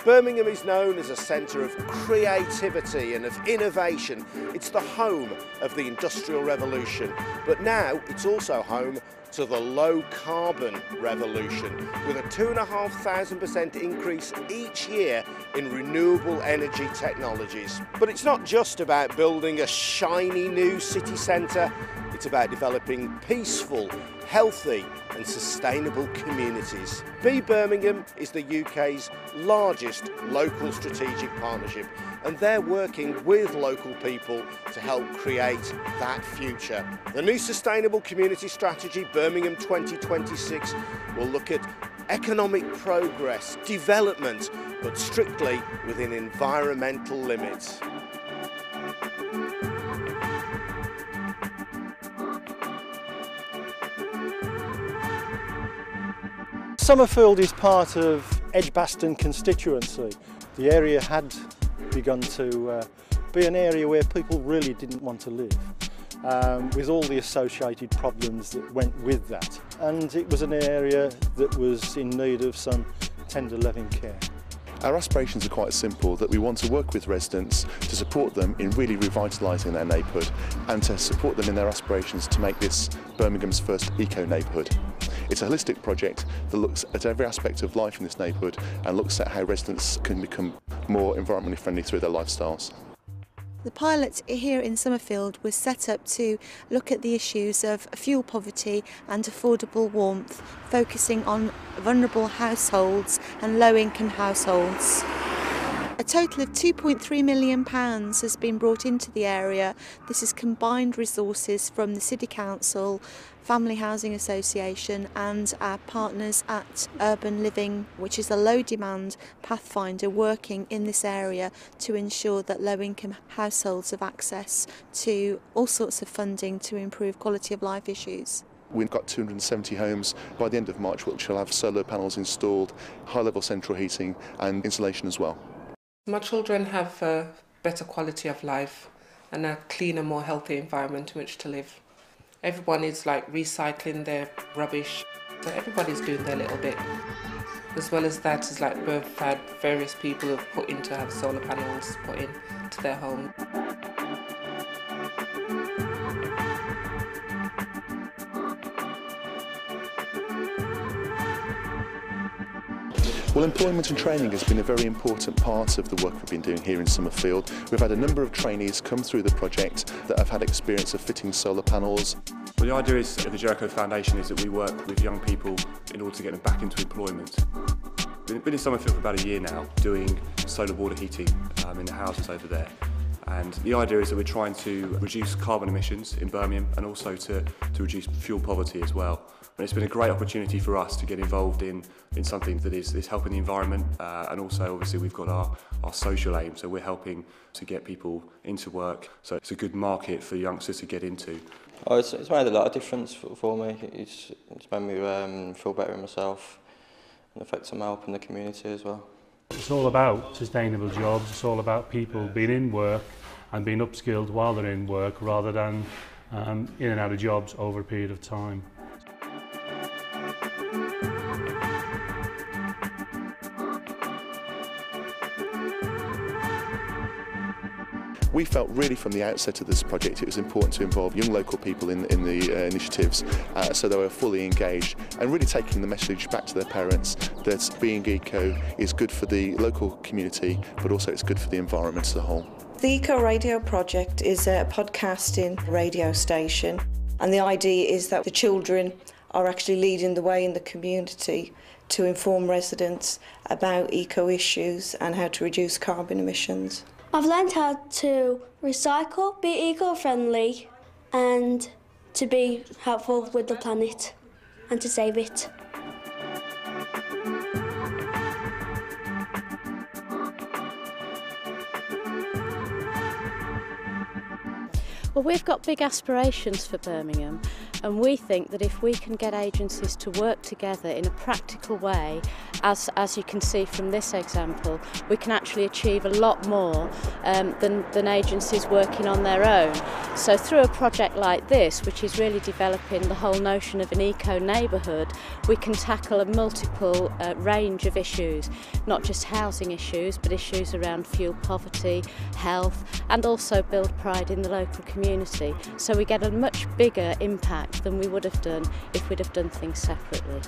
Birmingham is known as a centre of creativity and of innovation. It's the home of the Industrial Revolution, but now it's also home to the low-carbon revolution, with a 2,500% increase each year in renewable energy technologies. But it's not just about building a shiny new city centre, it's about developing peaceful, healthy and sustainable communities. BeBirmingham is the UK's largest local strategic partnership, and they're working with local people to help create that future. The new Sustainable Community Strategy, Birmingham 2026, will look at economic progress, development, but strictly within environmental limits. Summerfield is part of Edgbaston constituency. The area had begun to be an area where people really didn't want to live, with all the associated problems that went with that. And it was an area that was in need of some tender loving care. Our aspirations are quite simple, that we want to work with residents to support them in really revitalising their neighbourhood and to support them in their aspirations to make this Birmingham's first eco-neighbourhood. It's a holistic project that looks at every aspect of life in this neighbourhood and looks at how residents can become more environmentally friendly through their lifestyles. The pilot here in Summerfield was set up to look at the issues of fuel poverty and affordable warmth, focusing on vulnerable households and low-income households. A total of £2.3 million has been brought into the area. This is combined resources from the City Council, Family Housing Association and our partners at Urban Living, which is a low-demand pathfinder working in this area to ensure that low-income households have access to all sorts of funding to improve quality of life issues. We've got 270 homes by the end of March which will have solar panels installed, high-level central heating and insulation as well. My children have a better quality of life and a cleaner, more healthy environment in which to live. Everyone is like recycling their rubbish, so everybody's doing their little bit. As well as that, is like we've had various people who've put in to have solar panels put in to their home. Well, employment and training has been a very important part of the work we've been doing here in Summerfield. We've had a number of trainees come through the project that have had experience of fitting solar panels. Well, the idea is of the Jericho Foundation is that we work with young people in order to get them back into employment. We've been in Summerfield for about a year now, doing solar water heating in the houses over there. And the idea is that we're trying to reduce carbon emissions in Birmingham and also to reduce fuel poverty as well. And it's been a great opportunity for us to get involved in something that is helping the environment and also obviously we've got our social aim, so we're helping to get people into work. So it's a good market for youngsters to get into. Oh, it's made a lot of difference for me. It's made me feel better in myself and affects some help in the community as well. It's all about sustainable jobs, it's all about people being in work and being upskilled while they're in work rather than in and out of jobs over a period of time. We felt really from the outset of this project it was important to involve young local people in the initiatives so they were fully engaged and really taking the message back to their parents that being eco is good for the local community but also it's good for the environment as a whole. The Eco Radio Project is a podcasting radio station, and the idea is that the children are actually leading the way in the community to inform residents about eco issues and how to reduce carbon emissions. I've learned how to recycle, be eco-friendly and to be helpful with the planet and to save it. Well, we've got big aspirations for Birmingham, and we think that if we can get agencies to work together in a practical way, as you can see from this example, we can actually achieve a lot more than agencies working on their own. So through a project like this, which is really developing the whole notion of an eco-neighbourhood, we can tackle a multiple range of issues, not just housing issues, but issues around fuel poverty, health, and also build pride in the local community. So we get a much bigger impact than we would have done if we'd have done things separately.